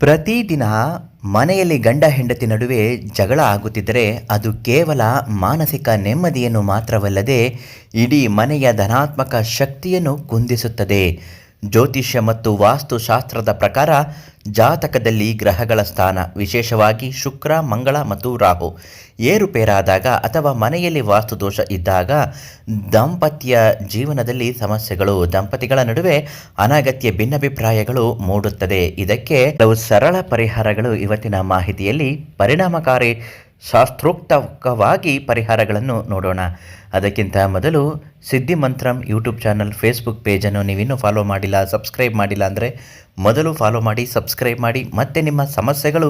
ಪ್ರತಿದಿನ ಮನೆಯಲ್ಲಿ ಗಂಡ ಹೆಂಡತಿ ನಡುವೆ ಜಗಳ ಆಗುತ್ತಿದ್ದರೆ ಅದು ಕೇವಲ ಮಾನಸಿಕ ನೆಮ್ಮದಿಯನ್ನು ಮಾತ್ರವಲ್ಲದೆ ಇಡೀ ಮನೆಯ ಧನಾತ್ಮಕ ಶಕ್ತಿಯನ್ನು ಕುಂದಿಸುತ್ತದೆ. ಜ್ಯೋತಿಷ್ಯ ಮತ್ತು ವಾಸ್ತುಶಾಸ್ತ್ರದ ಪ್ರಕಾರ ಜಾತಕದಲ್ಲಿ ಗ್ರಹಗಳ ಸ್ಥಾನ, ವಿಶೇಷವಾಗಿ ಶುಕ್ರ, ಮಂಗಳ ಮತ್ತು ರಾಹು ಏರುಪೇರಾದಾಗ ಅಥವಾ ಮನೆಯಲ್ಲಿ ವಾಸ್ತುದೋಷ ಇದ್ದಾಗ ದಾಂಪತ್ಯ ಜೀವನದಲ್ಲಿ ಸಮಸ್ಯೆಗಳು, ದಂಪತಿಗಳ ನಡುವೆ ಅನಗತ್ಯ ಭಿನ್ನಾಭಿಪ್ರಾಯಗಳು ಮೂಡುತ್ತದೆ. ಇದಕ್ಕೆ ಕೆಲವು ಸರಳ ಪರಿಹಾರಗಳು ಇವತ್ತಿನ ಮಾಹಿತಿಯಲ್ಲಿ ಪರಿಣಾಮಕಾರಿ ಶಾಸ್ತ್ರೋಕ್ತವಾಗಿ ಪರಿಹಾರಗಳನ್ನು ನೋಡೋಣ. ಅದಕ್ಕಿಂತ ಮೊದಲು ಸಿದ್ಧಿಮಂತ್ರಂ ಯೂಟ್ಯೂಬ್ ಚಾನಲ್, ಫೇಸ್ಬುಕ್ ಪೇಜನ್ನು ನೀವಿನ್ನೂ ಫಾಲೋ ಮಾಡಿಲ್ಲ, ಸಬ್ಸ್ಕ್ರೈಬ್ ಮಾಡಿಲ್ಲ ಅಂದರೆ ಮೊದಲು ಫಾಲೋ ಮಾಡಿ, ಸಬ್ಸ್ಕ್ರೈಬ್ ಮಾಡಿ. ಮತ್ತು ನಿಮ್ಮ ಸಮಸ್ಯೆಗಳು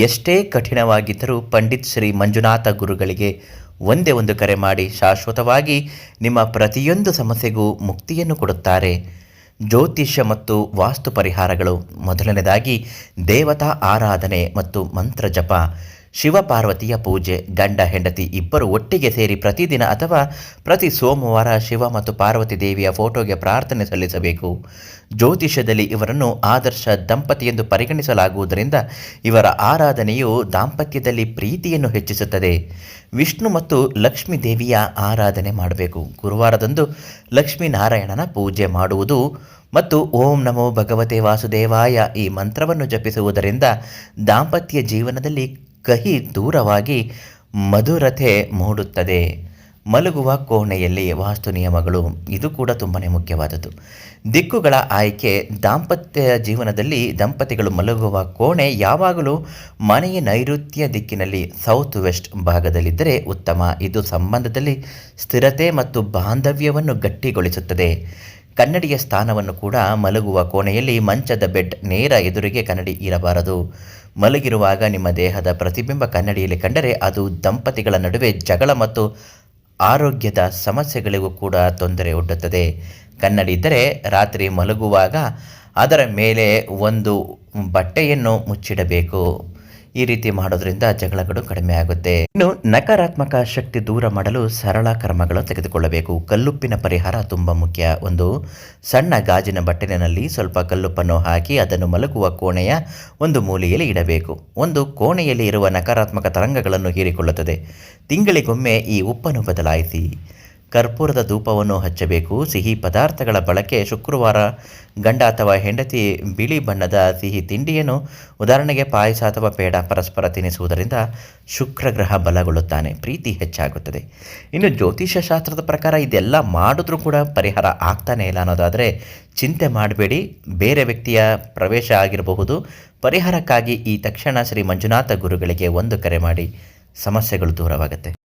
ಎಷ್ಟೇ ಕಠಿಣವಾಗಿದ್ದರೂ ಪಂಡಿತ್ ಶ್ರೀ ಮಂಜುನಾಥ ಗುರುಗಳಿಗೆ ಒಂದೇ ಒಂದು ಕರೆ ಮಾಡಿ ಶಾಶ್ವತವಾಗಿ ನಿಮ್ಮ ಪ್ರತಿಯೊಂದು ಸಮಸ್ಯೆಗೂ ಮುಕ್ತಿಯನ್ನು ಕೊಡುತ್ತಾರೆ. ಜ್ಯೋತಿಷ್ಯ ಮತ್ತು ವಾಸ್ತು ಪರಿಹಾರಗಳು. ಮೊದಲನೇದಾಗಿ ದೇವತಾ ಆರಾಧನೆ ಮತ್ತು ಮಂತ್ರ ಜಪ. ಶಿವಪಾರ್ವತಿಯ ಪೂಜೆ. ಗಂಡ ಹೆಂಡತಿ ಇಬ್ಬರು ಒಟ್ಟಿಗೆ ಸೇರಿ ಪ್ರತಿದಿನ ಅಥವಾ ಪ್ರತಿ ಸೋಮವಾರ ಶಿವ ಮತ್ತು ಪಾರ್ವತಿ ದೇವಿಯ ಫೋಟೋಗೆ ಪ್ರಾರ್ಥನೆ ಸಲ್ಲಿಸಬೇಕು. ಜ್ಯೋತಿಷ್ಯದಲ್ಲಿ ಇವರನ್ನು ಆದರ್ಶ ದಂಪತಿ ಎಂದು ಪರಿಗಣಿಸಲಾಗುವುದರಿಂದ ಇವರ ಆರಾಧನೆಯು ದಾಂಪತ್ಯದಲ್ಲಿ ಪ್ರೀತಿಯನ್ನು ಹೆಚ್ಚಿಸುತ್ತದೆ. ವಿಷ್ಣು ಮತ್ತು ಲಕ್ಷ್ಮೀ ದೇವಿಯ ಆರಾಧನೆ ಮಾಡಬೇಕು. ಗುರುವಾರದಂದು ಲಕ್ಷ್ಮೀನಾರಾಯಣನ ಪೂಜೆ ಮಾಡುವುದು ಮತ್ತು ಓಂ ನಮೋ ಭಗವತೆ ವಾಸುದೇವಾಯ ಈ ಮಂತ್ರವನ್ನು ಜಪಿಸುವುದರಿಂದ ದಾಂಪತ್ಯ ಜೀವನದಲ್ಲಿ ಕಹಿ ದೂರವಾಗಿ ಮಧುರತೆ ಮೂಡುತ್ತದೆ. ಮಲಗುವ ಕೋಣೆಯಲ್ಲಿ ವಾಸ್ತು ನಿಯಮಗಳು. ಇದು ಕೂಡ ತುಂಬಾ ಮುಖ್ಯವಾದದ್ದು. ದಿಕ್ಕುಗಳ ಆಯ್ಕೆ. ದಾಂಪತ್ಯ ಜೀವನದಲ್ಲಿ ದಂಪತಿಗಳು ಮಲಗುವ ಕೋಣೆ ಯಾವಾಗಲೂ ಮನೆಯ ನೈಋತ್ಯ ದಿಕ್ಕಿನಲ್ಲಿ, ಸೌತ್ ವೆಸ್ಟ್ ಭಾಗದಲ್ಲಿದ್ದರೆ ಉತ್ತಮ. ಇದು ಸಂಬಂಧದಲ್ಲಿ ಸ್ಥಿರತೆ ಮತ್ತು ಬಾಂಧವ್ಯವನ್ನು ಗಟ್ಟಿಗೊಳಿಸುತ್ತದೆ. ಕನ್ನಡಿಯ ಸ್ಥಾನವನ್ನು ಕೂಡ. ಮಲಗುವ ಕೋಣೆಯಲ್ಲಿ ಮಂಚದ ಬೆಡ್ ನೇರ ಎದುರಿಗೆ ಕನ್ನಡಿ ಇರಬಾರದು. ಮಲಗಿರುವಾಗ ನಿಮ್ಮ ದೇಹದ ಪ್ರತಿಬಿಂಬ ಕನ್ನಡಿಯಲ್ಲಿ ಕಂಡರೆ ಅದು ದಂಪತಿಗಳ ನಡುವೆ ಜಗಳ ಮತ್ತು ಆರೋಗ್ಯದ ಸಮಸ್ಯೆಗಳಿಗೂ ಕೂಡ ತೊಂದರೆ ಒಡ್ಡುತ್ತದೆ. ಕನ್ನಡಿ ಇದ್ದರೆ ರಾತ್ರಿ ಮಲಗುವಾಗ ಅದರ ಮೇಲೆ ಒಂದು ಬಟ್ಟೆಯನ್ನು ಮುಚ್ಚಿಡಬೇಕು. ಈ ರೀತಿ ಮಾಡೋದ್ರಿಂದ ಜಗಳಗಳು ಕಡಿಮೆ ಆಗುತ್ತೆ. ಇನ್ನು ನಕಾರಾತ್ಮಕ ಶಕ್ತಿ ದೂರ ಮಾಡಲು ಸರಳ ಕ್ರಮಗಳು ತೆಗೆದುಕೊಳ್ಳಬೇಕು. ಕಲ್ಲುಪ್ಪಿನ ಪರಿಹಾರ ತುಂಬ ಮುಖ್ಯ. ಒಂದು ಸಣ್ಣ ಗಾಜಿನ ಬಟ್ಟಲಿನಲ್ಲಿ ಸ್ವಲ್ಪ ಕಲ್ಲುಪ್ಪನ್ನು ಹಾಕಿ ಅದನ್ನು ಮಲಗುವ ಕೋಣೆಯ ಒಂದು ಮೂಲೆಯಲ್ಲಿ ಇಡಬೇಕು. ಒಂದು ಕೋಣೆಯಲ್ಲಿ ಇರುವ ನಕಾರಾತ್ಮಕ ತರಂಗಗಳನ್ನು ಹೀರಿಕೊಳ್ಳುತ್ತದೆ. ತಿಂಗಳಿಗೊಮ್ಮೆ ಈ ಉಪ್ಪನ್ನು ಬದಲಾಯಿಸಿ. ಕರ್ಪೂರದ ಧೂಪವನ್ನು ಹಚ್ಚಬೇಕು. ಸಿಹಿ ಪದಾರ್ಥಗಳ ಬಳಕೆ. ಶುಕ್ರವಾರ ಗಂಡ ಅಥವಾ ಹೆಂಡತಿ ಬಿಳಿ ಬಣ್ಣದ ಸಿಹಿ ತಿಂಡಿಯನ್ನು, ಉದಾಹರಣೆಗೆ ಪಾಯಸ ಅಥವಾ ಪೇಡ, ಪರಸ್ಪರ ತಿನ್ನಿಸುವುದರಿಂದ ಶುಕ್ರಗ್ರಹ ಬಲಗೊಳ್ಳುತ್ತಾನೆ, ಪ್ರೀತಿ ಹೆಚ್ಚಾಗುತ್ತದೆ. ಇನ್ನು ಜ್ಯೋತಿಷ್ಯ ಶಾಸ್ತ್ರದ ಪ್ರಕಾರ ಇದೆಲ್ಲ ಮಾಡಿದ್ರೂ ಕೂಡ ಪರಿಹಾರ ಆಗ್ತಾನೆ ಇಲ್ಲ ಅನ್ನೋದಾದರೆ ಚಿಂತೆ ಮಾಡಬೇಡಿ. ಬೇರೆ ವ್ಯಕ್ತಿಯ ಪ್ರವೇಶ ಆಗಿರಬಹುದು. ಪರಿಹಾರಕ್ಕಾಗಿ ಈ ತಕ್ಷಣ ಶ್ರೀ ಮಂಜುನಾಥ ಗುರುಗಳಿಗೆ ಒಂದು ಕರೆ ಮಾಡಿ, ಸಮಸ್ಯೆಗಳು ದೂರವಾಗುತ್ತೆ.